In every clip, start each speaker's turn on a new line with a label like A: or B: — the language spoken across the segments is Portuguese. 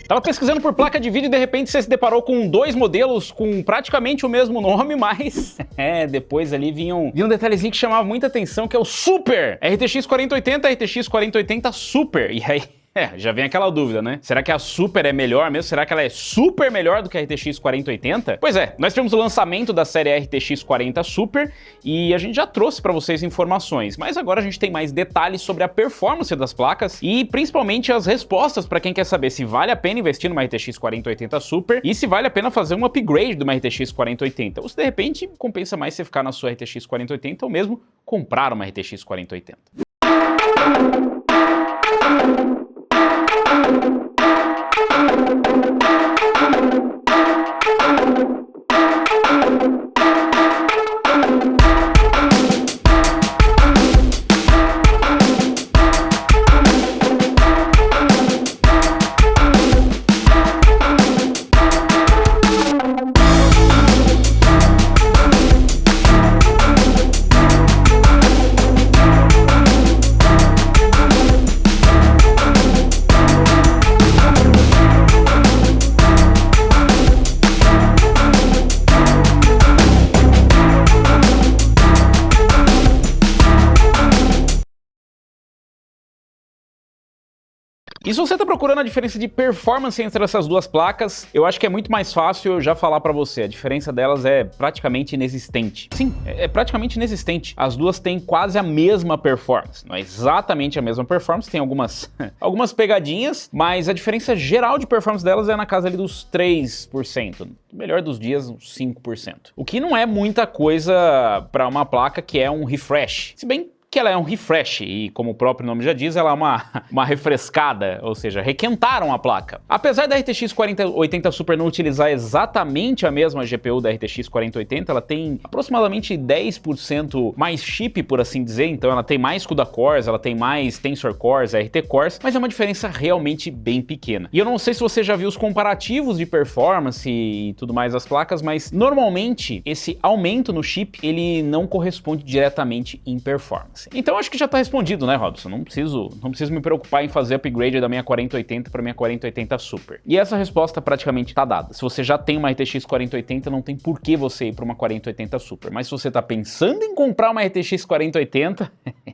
A: Tava pesquisando por placa de vídeo e de repente você se deparou com dois modelos com praticamente o mesmo nome, mas depois ali vinha um detalhezinho que chamava muita atenção, que é o Super RTX 4080 RTX 4080 Super. E aí já vem aquela dúvida, né? Será que a Super é melhor mesmo? Será que ela é super melhor do que a RTX 4080? Pois é, nós tivemos o lançamento da série RTX 40 Super e a gente já trouxe para vocês informações, mas agora a gente tem mais detalhes sobre a performance das placas e principalmente as respostas para quem quer saber se vale a pena investir numa RTX 4080 Super e se vale a pena fazer um upgrade de uma RTX 4080, ou se de repente compensa mais você ficar na sua RTX 4080 ou mesmo comprar uma RTX 4080. E se você está procurando a diferença de performance entre essas duas placas, eu acho que é muito mais fácil eu já falar para você. A diferença delas é praticamente inexistente. Sim, é praticamente inexistente. As duas têm quase a mesma performance. Não é exatamente a mesma performance, tem algumas pegadinhas, mas a diferença geral de performance delas é na casa ali dos 3%. No melhor dos dias, uns 5%. O que não é muita coisa para uma placa que é um refresh. Se bem que ela é um refresh e, como o próprio nome já diz, ela é uma refrescada, ou seja, requentaram a placa. Apesar da RTX 4080 Super não utilizar exatamente a mesma GPU da RTX 4080, ela tem aproximadamente 10% mais chip, por assim dizer, então ela tem mais CUDA cores, ela tem mais Tensor cores, RT cores, mas é uma diferença realmente bem pequena. E eu não sei se você já viu os comparativos de performance e tudo mais das placas, mas normalmente esse aumento no chip, ele não corresponde diretamente em performance. Então acho que já está respondido, né, Robson? Não preciso me preocupar em fazer upgrade da minha 4080 para minha 4080 Super. E essa resposta praticamente está dada. Se você já tem uma RTX 4080, não tem por que você ir para uma 4080 Super. Mas se você está pensando em comprar uma RTX 4080,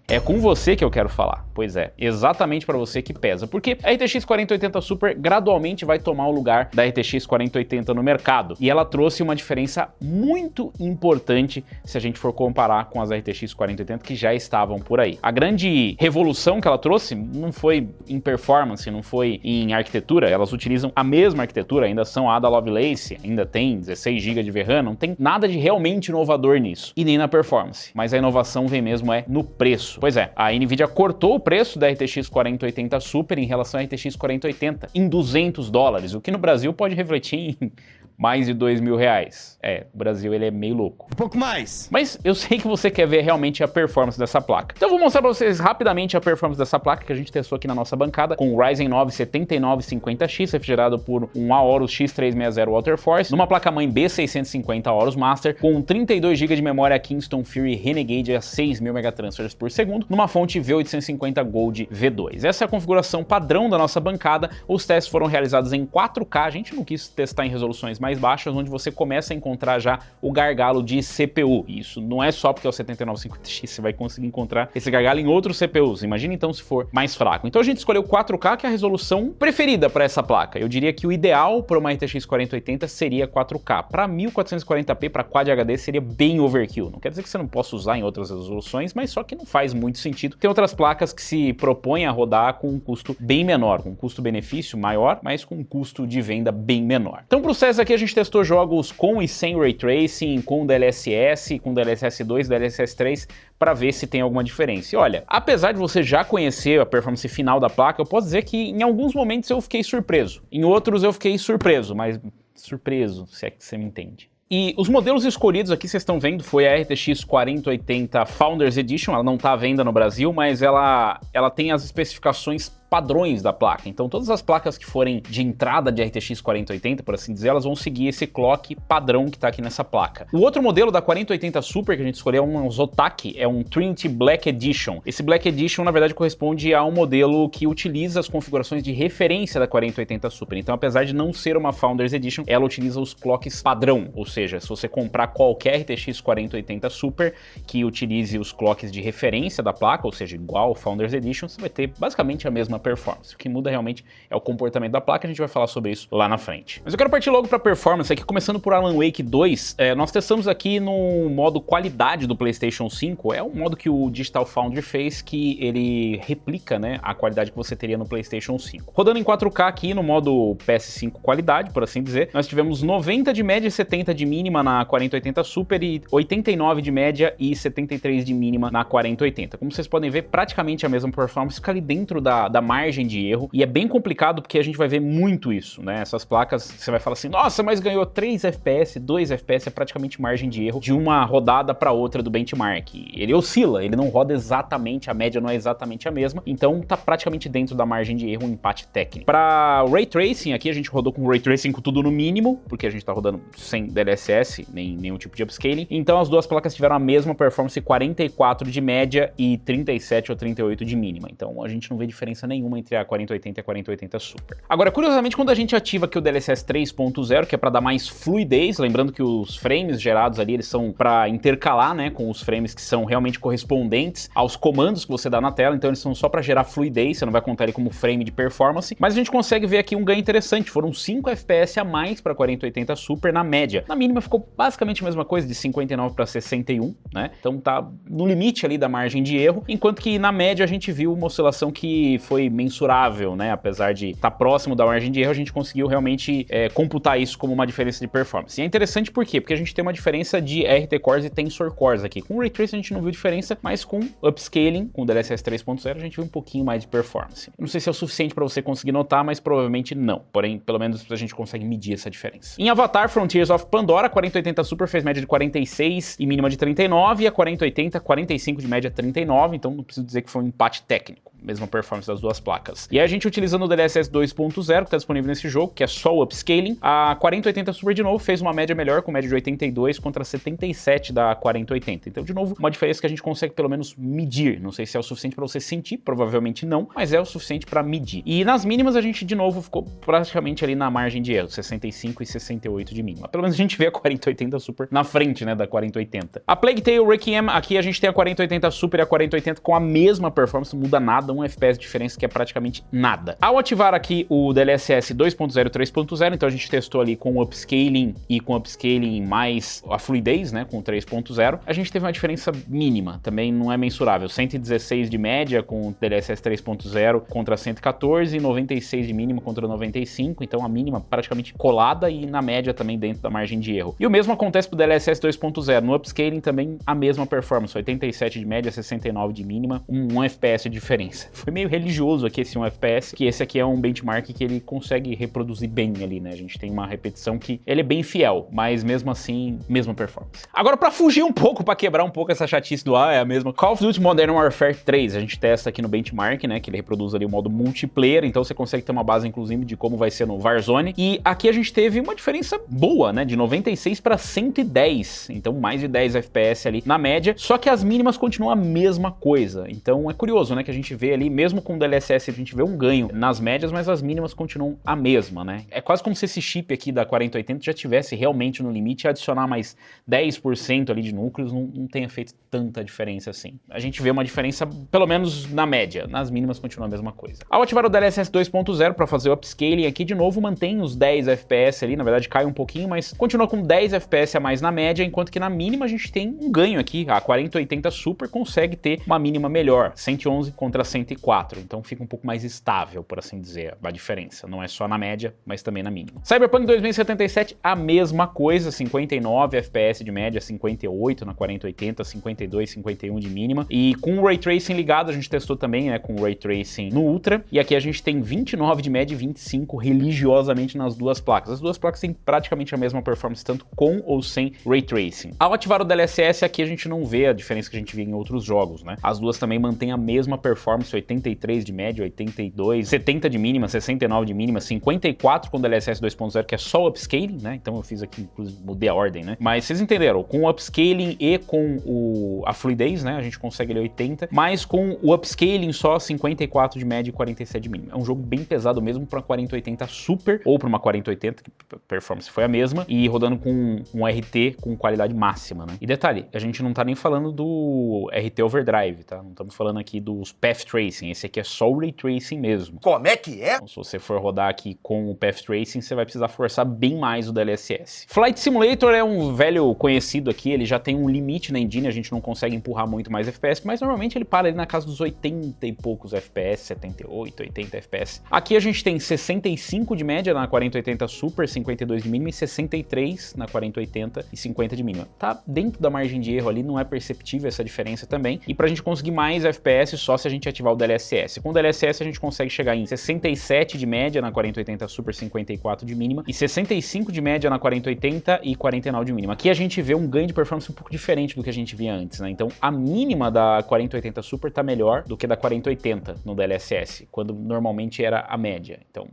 A: é com você que eu quero falar. Pois é, exatamente para você que pesa. Porque a RTX 4080 Super gradualmente vai tomar o lugar da RTX 4080 no mercado. E ela trouxe uma diferença muito importante se a gente for comparar com as RTX 4080 que já estavam por aí. A grande revolução que ela trouxe não foi em performance, não foi em arquitetura, elas utilizam a mesma arquitetura, ainda são a Ada Lovelace, ainda tem 16 GB de VRAM, não tem nada de realmente inovador nisso, e nem na performance, mas a inovação vem mesmo no preço. Pois é, a Nvidia cortou o preço da RTX 4080 Super em relação à RTX 4080 em $200, o que no Brasil pode refletir em mais de R$2.000. O Brasil ele é meio louco.
B: Um pouco mais.
A: Mas eu sei que você quer ver realmente a performance dessa placa. Então eu vou mostrar para vocês rapidamente a performance dessa placa que a gente testou aqui na nossa bancada com o Ryzen 9 7950X, refrigerado por um Aorus X360 Waterforce, numa placa-mãe B650 Aorus Master, com 32 GB de memória Kingston Fury Renegade a 6.000 megatransfers por segundo, numa fonte V850 Gold V2. Essa é a configuração padrão da nossa bancada. Os testes foram realizados em 4K, a gente não quis testar em resoluções mais baixas, onde você começa a encontrar já o gargalo de CPU. E isso não é só porque é o 7950X, você vai conseguir encontrar esse gargalo em outros CPUs. Imagina então se for mais fraco. Então a gente escolheu 4K, que é a resolução preferida para essa placa. Eu diria que o ideal para uma RTX 4080 seria 4K. Para 1440p, para Quad HD, seria bem overkill. Não quer dizer que você não possa usar em outras resoluções, mas só que não faz muito sentido. Tem outras placas que se propõem a rodar com um custo bem menor, com um custo-benefício maior, mas com um custo de venda bem menor. Então para o CES aqui a gente testou jogos com e sem Ray Tracing, com DLSS, com DLSS 2, DLSS 3, para ver se tem alguma diferença. E olha, apesar de você já conhecer a performance final da placa, eu posso dizer que em alguns momentos eu fiquei surpreso. Em outros eu fiquei surpreso, mas surpreso, se é que você me entende. E os modelos escolhidos aqui, vocês estão vendo, foi a RTX 4080 Founders Edition. Ela não está à venda no Brasil, mas ela tem as especificações padrões da placa. Então todas as placas que forem de entrada de RTX 4080, por assim dizer, elas vão seguir esse clock padrão que tá aqui nessa placa. O outro modelo da 4080 Super que a gente escolheu é um Zotac, é um Trinity Black Edition. Esse Black Edition, na verdade, corresponde a um modelo que utiliza as configurações de referência da 4080 Super. Então, apesar de não ser uma Founders Edition, ela utiliza os clocks padrão, ou seja, se você comprar qualquer RTX 4080 Super que utilize os clocks de referência da placa, ou seja, igual ao Founders Edition, você vai ter basicamente a mesma performance. O que muda realmente é o comportamento da placa, a gente vai falar sobre isso lá na frente. Mas eu quero partir logo para performance aqui, começando por Alan Wake 2. Nós testamos aqui no modo qualidade do PlayStation 5, é um modo que o Digital Foundry fez que ele replica, né, a qualidade que você teria no PlayStation 5. Rodando em 4K aqui no modo PS5 qualidade, por assim dizer, nós tivemos 90 de média e 70 de mínima na 4080 Super e 89 de média e 73 de mínima na 4080. Como vocês podem ver, praticamente a mesma performance, fica ali dentro da margem de erro, e é bem complicado porque a gente vai ver muito isso, né? Essas placas, você vai falar assim, nossa, mas ganhou 3 FPS, 2 FPS, é praticamente margem de erro de uma rodada para outra do benchmark. Ele oscila, ele não roda exatamente, a média não é exatamente a mesma, então tá praticamente dentro da margem de erro, um empate técnico. Para Ray Tracing, aqui a gente rodou com Ray Tracing com tudo no mínimo, porque a gente tá rodando sem DLSS, nem nenhum tipo de upscaling, então as duas placas tiveram a mesma performance, 44 de média e 37 ou 38 de mínima, então a gente não vê diferença nenhuma entre a 4080 e a 4080 Super. Agora, curiosamente, quando a gente ativa aqui o DLSS 3.0, que é para dar mais fluidez, lembrando que os frames gerados ali, eles são para intercalar, né, com os frames que são realmente correspondentes aos comandos que você dá na tela, então eles são só para gerar fluidez, você não vai contar ele como frame de performance, mas a gente consegue ver aqui um ganho interessante, foram 5 FPS a mais para 4080 Super na média. Na mínima ficou basicamente a mesma coisa, de 59 para 61, né, então tá no limite ali da margem de erro, enquanto que na média a gente viu uma oscilação que foi mensurável, né, apesar de estar próximo da margem de erro, a gente conseguiu realmente computar isso como uma diferença de performance. E é interessante por quê? Porque a gente tem uma diferença de RT Cores e Tensor Cores aqui. Com o Ray Tracing a gente não viu diferença, mas com Upscaling, com o DLSS 3.0, a gente viu um pouquinho mais de performance. Eu não sei se é o suficiente para você conseguir notar, mas provavelmente não. Porém, pelo menos a gente consegue medir essa diferença. Em Avatar Frontiers of Pandora, a 4080 Super fez média de 46 e mínima de 39, e a 4080, 45 de média 39, então não preciso dizer que foi um empate técnico. Mesma performance das duas placas. E a gente utilizando o DLSS 2.0, que está disponível nesse jogo, que é só o Upscaling, a 4080 Super de novo fez uma média melhor, com média de 82 contra 77 da 4080. Então, de novo, uma diferença que a gente consegue pelo menos medir. Não sei se é o suficiente para você sentir, provavelmente não, mas é o suficiente para medir. E nas mínimas a gente, de novo, ficou praticamente ali na margem de erro, 65 e 68 de mínima. Pelo menos a gente vê a 4080 Super na frente, né, da 4080. A Plague Tale Requiem, aqui a gente tem a 4080 Super e a 4080 com a mesma performance, não muda nada, 1 FPS de diferença, que é praticamente nada. Ao ativar aqui o DLSS 2.0 e 3.0, então a gente testou ali com o Upscaling e com o Upscaling mais a fluidez, né, com o 3.0, a gente teve uma diferença mínima, também não é mensurável, 116 de média com o DLSS 3.0 contra 114 e 96 de mínima contra 95, então a mínima praticamente colada e na média também dentro da margem de erro. E o mesmo acontece pro DLSS 2.0, no Upscaling também a mesma performance, 87 de média, 69 de mínima, 1 FPS de diferença. Foi meio religioso aqui esse 1 FPS, que esse aqui é um benchmark que ele consegue reproduzir bem ali, né? A gente tem uma repetição que ele é bem fiel, mas mesmo assim, mesma performance. Agora, pra fugir um pouco, pra quebrar um pouco essa chatice do é a mesma, Call of Duty Modern Warfare 3, a gente testa aqui no benchmark, né? Que ele reproduz ali o modo multiplayer, então você consegue ter uma base, inclusive, de como vai ser no Warzone. E aqui a gente teve uma diferença boa, né? De 96 para 110, então mais de 10 FPS ali na média, só que as mínimas continuam a mesma coisa. Então é curioso, né? Que a gente vê ali, mesmo com o DLSS, a gente vê um ganho nas médias, mas as mínimas continuam a mesma, né? É quase como se esse chip aqui da 4080 já tivesse realmente no limite, e adicionar mais 10% ali de núcleos não tenha feito tanta diferença assim. A gente vê uma diferença, pelo menos na média, nas mínimas continua a mesma coisa. Ao ativar o DLSS 2.0 para fazer o upscaling aqui, de novo, mantém os 10 FPS ali, na verdade cai um pouquinho, mas continua com 10 FPS a mais na média, enquanto que na mínima a gente tem um ganho aqui. A 4080 Super consegue ter uma mínima melhor, 111 contra 104, então fica um pouco mais estável, por assim dizer, a diferença. Não é só na média, mas também na mínima. Cyberpunk 2077, a mesma coisa, 59 FPS de média, 58 na 4080, 52, 51 de mínima. E com o Ray Tracing ligado, a gente testou também, né, com o Ray Tracing no Ultra, e aqui a gente tem 29 de média e 25 religiosamente nas duas placas. As duas placas têm praticamente a mesma performance, tanto com ou sem Ray Tracing. Ao ativar o DLSS, aqui a gente não vê a diferença que a gente vê em outros jogos, né? As duas também mantêm a mesma performance, performance, 83 de média, 82, 70 de mínima, 69 de mínima, 54 com o DLSS 2.0, que é só o upscaling, né? Então eu fiz aqui, inclusive, mudei a ordem, né? Mas vocês entenderam, com o upscaling e com a fluidez, né? A gente consegue ali 80, mas com o upscaling só 54 de média e 47 de mínima. É um jogo bem pesado mesmo para 4080 Super ou para uma 4080, que a performance foi a mesma, e rodando com um RT com qualidade máxima, né? E detalhe, a gente não tá nem falando do RT Overdrive, tá? Não estamos falando aqui dos Path Tracing, esse aqui é só o Ray Tracing mesmo.
B: Como é que é?
A: Então, se você for rodar aqui com o Path Tracing, você vai precisar forçar bem mais o DLSS. Flight Simulator é um velho conhecido aqui, ele já tem um limite na engine, a gente não consegue empurrar muito mais FPS, mas normalmente ele para ali na casa dos 80 e poucos FPS, 78, 80 FPS. Aqui a gente tem 65 de média na 4080 Super, 52 de mínima e 63 na 4080 e 50 de mínima. Tá dentro da margem de erro ali, não é perceptível essa diferença também. E pra gente conseguir mais FPS só se a gente ativar o DLSS. Com o DLSS a gente consegue chegar em 67 de média na 4080 Super, 54 de mínima e 65 de média na 4080 e 49 de mínima. Aqui a gente vê um ganho de performance um pouco diferente do que a gente via antes, né? Então a mínima da 4080 Super tá melhor do que da 4080 no DLSS, quando normalmente era a média. Então,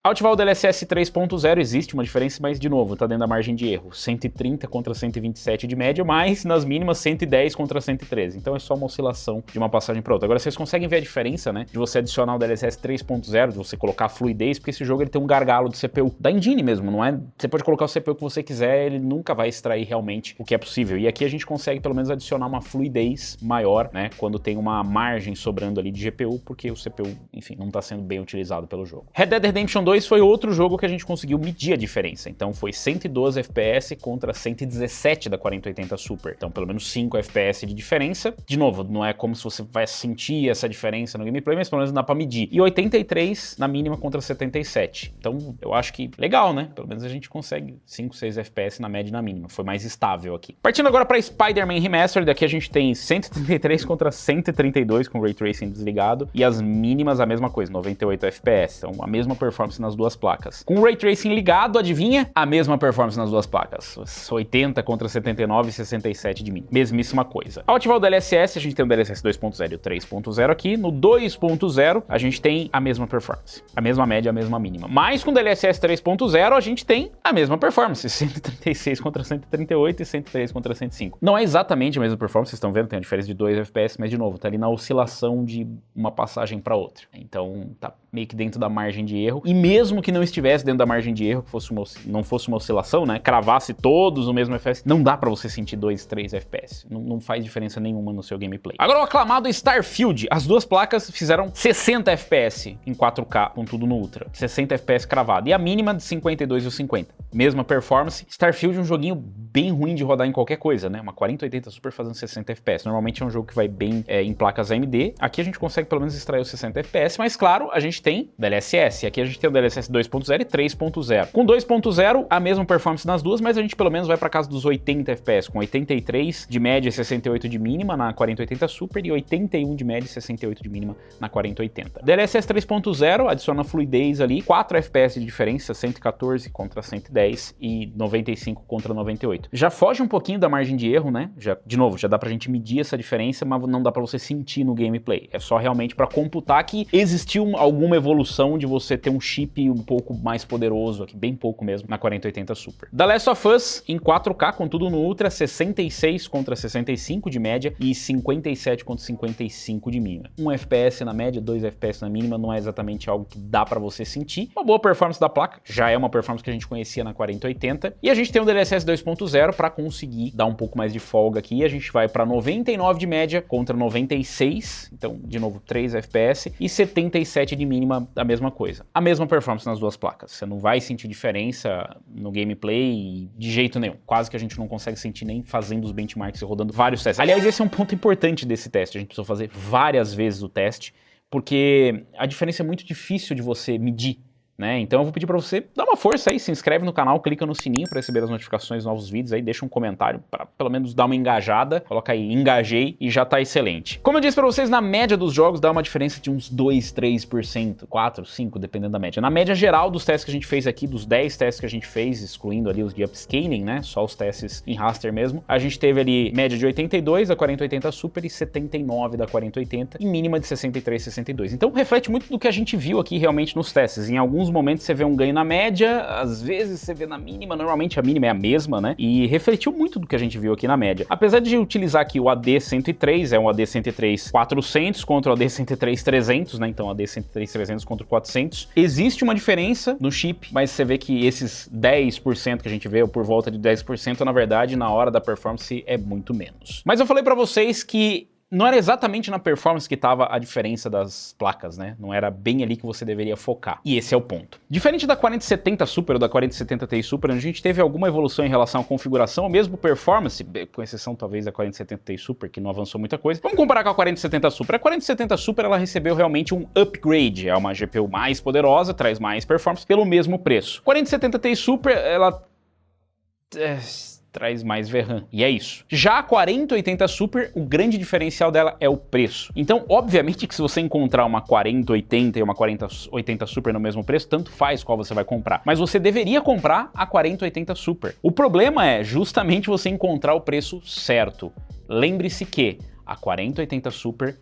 A: ao ativar o DLSS 3.0 existe uma diferença, mas de novo, tá dentro da margem de erro. 130 contra 127 de média, mas nas mínimas 110 contra 113. Então é só uma oscilação de uma passagem para outra. Agora vocês conseguem ver a diferença, né? De você adicionar o DLSS 3.0, de você colocar fluidez, porque esse jogo ele tem um gargalo de CPU da engine mesmo, não é? Você pode colocar o CPU que você quiser, ele nunca vai extrair realmente o que é possível. E aqui a gente consegue pelo menos adicionar uma fluidez maior, né? Quando tem uma margem sobrando ali de GPU, porque o CPU, enfim, não tá sendo bem utilizado pelo jogo. Red Dead Redemption 2 foi outro jogo que a gente conseguiu medir a diferença. Então foi 112 FPS contra 117 da 4080 Super. Então pelo menos 5 FPS de diferença. De novo, não é como se você vai sentir essa diferença no gameplay, mas pelo menos dá pra medir. E 83 na mínima contra 77. Então eu acho que legal, né? Pelo menos a gente consegue 5, 6 FPS na média e na mínima. Foi mais estável aqui. Partindo agora pra Spider-Man Remastered, aqui a gente tem 133 contra 132 com Ray Tracing desligado. E as mínimas a mesma coisa, 98 FPS. Então a mesma performance nas duas placas. Com o Ray Tracing ligado, adivinha? A mesma performance nas duas placas. 80 contra 79 e 67 de mínima. Mesmíssima coisa. Ao ativar o DLSS, a gente tem o DLSS 2.0 e o 3.0 aqui. No 2.0, a gente tem a mesma performance. A mesma média, a mesma mínima. Mas com o DLSS 3.0, a gente tem a mesma performance. 136 contra 138 e 103 contra 105. Não é exatamente a mesma performance, vocês estão vendo, tem uma diferença de 2 FPS, mas de novo, tá ali na oscilação de uma passagem para outra. Então, tá meio que dentro da margem de erro. E mesmo que não estivesse dentro da margem de erro, que não fosse uma oscilação, né? Cravasse todos no mesmo FPS, não dá pra você sentir 2, 3 FPS. Não faz diferença nenhuma no seu gameplay. Agora o aclamado Starfield. As duas placas fizeram 60 FPS em 4K, com tudo no Ultra. 60 FPS cravado. E a mínima de 52 e 50. Mesma performance. Starfield é um joguinho bem ruim de rodar em qualquer coisa, né? Uma 4080 Super fazendo 60 FPS. Normalmente é um jogo que vai bem em placas AMD. Aqui a gente consegue pelo menos extrair os 60 FPS, mas claro, a gente tem DLSS. Aqui a gente tem o DLSS 2.0 e 3.0. Com 2.0, a mesma performance nas duas, mas a gente pelo menos vai para casa dos 80 FPS, com 83 de média e 68 de mínima na 4080 Super e 81 de média e 68 de mínima na 4080. DLSS 3.0 adiciona fluidez ali, 4 FPS de diferença, 114 contra 110 e 95 contra 98. Já foge um pouquinho da margem de erro, né? De novo, já dá pra gente medir essa diferença, mas não dá pra você sentir no gameplay. É só realmente pra computar que existiu alguma evolução de você ter um chip um pouco mais poderoso aqui, bem pouco mesmo, na 4080 Super. The Last of Us em 4K, com tudo no Ultra, 66 contra 65 de média e 57 contra 55 de mínima. 1 FPS na média, 2 FPS na mínima, não é exatamente algo que dá pra você sentir. Uma boa performance da placa, já é uma performance que a gente conhecia na 4080. E a gente tem o DLSS 2.0 para conseguir dar um pouco mais de folga aqui. A gente vai para 99 de média contra 96, então de novo 3 FPS e 77 de mínima, a mesma coisa. A mesma performance nas duas placas. Você não vai sentir diferença no gameplay de jeito nenhum. Quase que a gente não consegue sentir nem fazendo os benchmarks e rodando vários testes. Aliás, esse é um ponto importante desse teste. A gente precisou fazer várias vezes o teste, porque a diferença é muito difícil de você medir né? Então eu vou pedir para você dar uma força aí, se inscreve no canal, clica no sininho para receber as notificações dos novos vídeos aí, deixa um comentário para pelo menos dar uma engajada, coloca aí engajei e já tá excelente. Como eu disse para vocês, na média dos jogos dá uma diferença de uns 2, 3%, 4, 5, dependendo da média. Na média geral dos testes que a gente fez aqui, dos 10 testes que a gente fez, excluindo ali os de upscaling, né, só os testes em raster mesmo, a gente teve ali média de 82 da 4080 Super e 79 da 4080 e mínima de 63, 62. Então reflete muito do que a gente viu aqui realmente nos testes. Em alguns momentos você vê um ganho na média, às vezes você vê na mínima, normalmente a mínima é a mesma, né? E refletiu muito do que a gente viu aqui na média. Apesar de utilizar aqui o AD103, é um AD103 400 contra o AD103 300, né? Então AD103 300 contra o 400. Existe uma diferença no chip, mas você vê que esses 10% que a gente vê, ou por volta de 10%, na verdade, na hora da performance é muito menos. Mas eu falei pra vocês que não era exatamente na performance que estava a diferença das placas, né? Não era bem ali que você deveria focar. E esse é o ponto. Diferente da 4070 Super ou da 4070 Ti Super, a gente teve alguma evolução em relação à configuração, ou mesmo performance, com exceção talvez da 4070 Ti Super, que não avançou muita coisa. Vamos comparar com a 4070 Super. A 4070 Super, ela recebeu realmente um upgrade. É uma GPU mais poderosa, traz mais performance pelo mesmo preço. 4070 Ti Super, ela traz mais VRAM, e é isso. Já a 4080 Super, o grande diferencial dela é o preço. Então, obviamente que se você encontrar uma 4080 e uma 4080 Super no mesmo preço, tanto faz qual você vai comprar. Mas você deveria comprar a 4080 Super. O problema é justamente você encontrar o preço certo. Lembre-se que a 4080 Super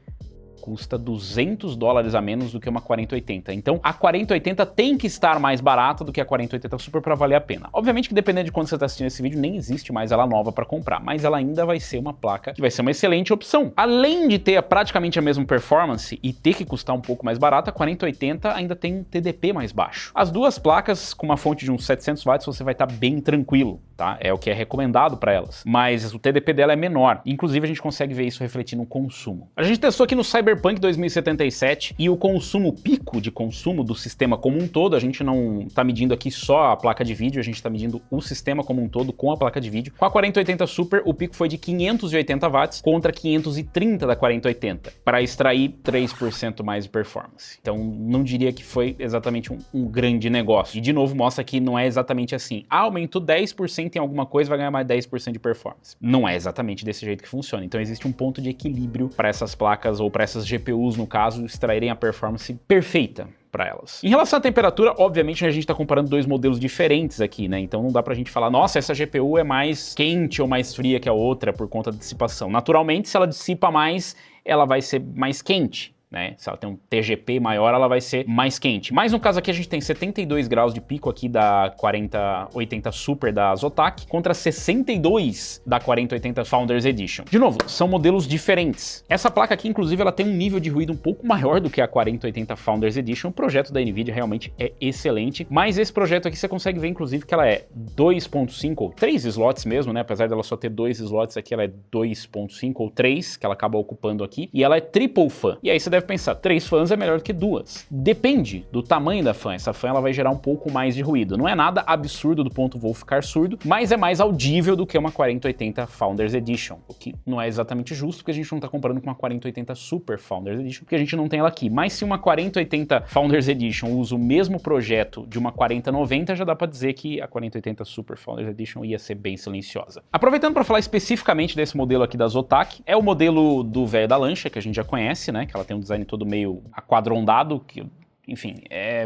A: custa $200 a menos do que uma 4080. Então, a 4080 tem que estar mais barata do que a 4080 Super para valer a pena. Obviamente que dependendo de quando você está assistindo esse vídeo, nem existe mais ela nova para comprar, mas ela ainda vai ser uma placa que vai ser uma excelente opção. Além de ter praticamente a mesma performance e ter que custar um pouco mais barata, a 4080 ainda tem um TDP mais baixo. As duas placas com uma fonte de uns 700 watts você vai estar bem tranquilo, tá? É o que é recomendado para elas. Mas o TDP dela é menor. Inclusive a gente consegue ver isso refletir no consumo. A gente testou aqui no Cyberpunk 2077 e o consumo, pico de consumo do sistema como um todo, a gente não está medindo aqui só a placa de vídeo, a gente está medindo o sistema como um todo com a placa de vídeo. Com a 4080 Super, o pico foi de 580 watts contra 530 da 4080, para extrair 3% mais de performance. Então não diria que foi exatamente um grande negócio. E de novo mostra que não é exatamente assim. Ah, aumentou 10% em alguma coisa, vai ganhar mais 10% de performance. Não é exatamente desse jeito que funciona. Então existe um ponto de equilíbrio para essas placas ou para essas GPUs, no caso, extraírem a performance perfeita para elas. Em relação à temperatura, obviamente a gente está comparando dois modelos diferentes aqui, né? Então não dá pra gente falar, nossa, essa GPU é mais quente ou mais fria que a outra por conta da dissipação. Naturalmente, se ela dissipa mais, ela vai ser mais quente, né? Se ela tem um TGP maior, ela vai ser mais quente. Mas no caso aqui a gente tem 72 graus de pico aqui da 4080 Super da Zotac contra 62 da 4080 Founders Edition. De novo, são modelos diferentes. Essa placa aqui, inclusive, ela tem um nível de ruído um pouco maior do que a 4080 Founders Edition. O projeto da NVIDIA realmente é excelente, mas esse projeto aqui você consegue ver, inclusive, que ela é 2.5 ou 3 slots mesmo, né? Apesar dela só ter 2 slots aqui, ela é 2.5 ou 3, que ela acaba ocupando aqui, e ela é triple fan. E aí você deve pensar, 3 fãs é melhor do que 2. Depende do tamanho da fã. Essa fã ela vai gerar um pouco mais de ruído. Não é nada absurdo do ponto vou ficar surdo, mas é mais audível do que uma 4080 Founders Edition, o que não é exatamente justo, porque a gente não está comparando com uma 4080 Super Founders Edition, porque a gente não tem ela aqui. Mas se uma 4080 Founders Edition usa o mesmo projeto de uma 4090, já dá para dizer que a 4080 Super Founders Edition ia ser bem silenciosa. Aproveitando para falar especificamente desse modelo aqui da Zotac, é o modelo do velho da lancha, que a gente já conhece, né? Que ela tem um design todo meio aquadrondado, que enfim,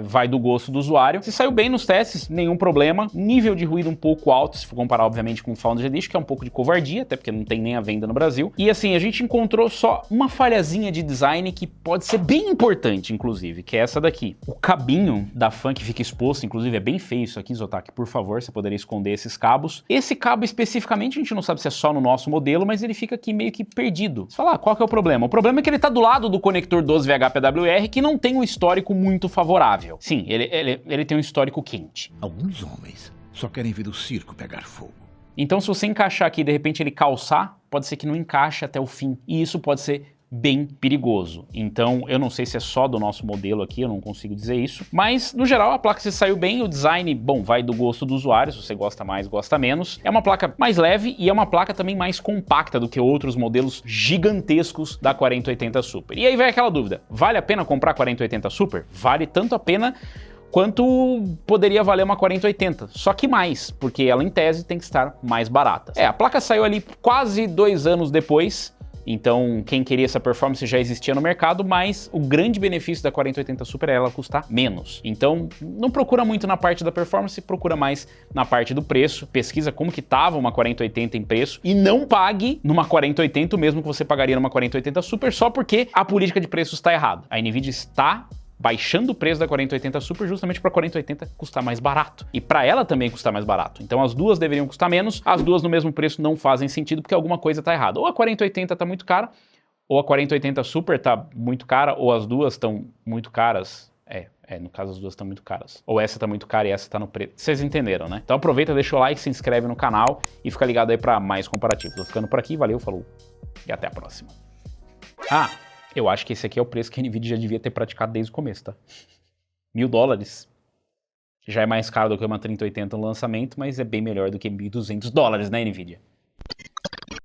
A: vai do gosto do usuário. Se saiu bem nos testes, nenhum problema. Nível de ruído um pouco alto, se for comparar, obviamente, com o Founders Edition, que é um pouco de covardia, até porque não tem nem a venda no Brasil. E assim, a gente encontrou só uma falhazinha de design que pode ser bem importante, inclusive, que é essa daqui. O cabinho da fan que fica exposto, inclusive, é bem feio isso aqui, Zotac, por favor, você poderia esconder esses cabos. Esse cabo especificamente, a gente não sabe se é só no nosso modelo, mas ele fica aqui meio que perdido. Você fala, qual que é o problema? O problema é que ele tá do lado do conector 12VH-PWR, que não tem um histórico muito favorável. Sim, ele tem um histórico quente.
B: Alguns homens só querem ver o circo pegar fogo.
A: Então, se você encaixar aqui e de repente ele calçar, pode ser que não encaixe até o fim. E isso pode ser bem perigoso. Então, eu não sei se é só do nosso modelo aqui, eu não consigo dizer isso, mas no geral a placa se saiu bem, o design, bom, vai do gosto do usuário, se você gosta mais, gosta menos. É uma placa mais leve e é uma placa também mais compacta do que outros modelos gigantescos da 4080 Super. E aí vem aquela dúvida, vale a pena comprar a 4080 Super? Vale tanto a pena quanto poderia valer uma 4080. Só que mais, porque ela em tese tem que estar mais barata. A placa saiu ali quase 2 anos depois, então quem queria essa performance já existia no mercado, mas o grande benefício da 4080 Super é ela custar menos. Então não procura muito na parte da performance, procura mais na parte do preço, pesquisa como que tava uma 4080 em preço e não pague numa 4080 o mesmo que você pagaria numa 4080 Super só porque a política de preços está errada. A Nvidia está baixando o preço da 4080 Super justamente para a 4080 custar mais barato. E para ela também custar mais barato. Então as duas deveriam custar menos, as duas no mesmo preço não fazem sentido porque alguma coisa está errada. Ou a 4080 está muito cara, ou a 4080 Super está muito cara, ou as duas estão muito caras. No caso as duas estão muito caras. Ou essa está muito cara e essa está no preço. Vocês entenderam, né? Então aproveita, deixa o like, se inscreve no canal e fica ligado aí para mais comparativos. Vou ficando por aqui, valeu, falou e até a próxima. Eu acho que esse aqui é o preço que a Nvidia já devia ter praticado desde o começo, tá? $1.000. Já é mais caro do que uma 3080 no lançamento, mas é bem melhor do que $1.200, né, Nvidia?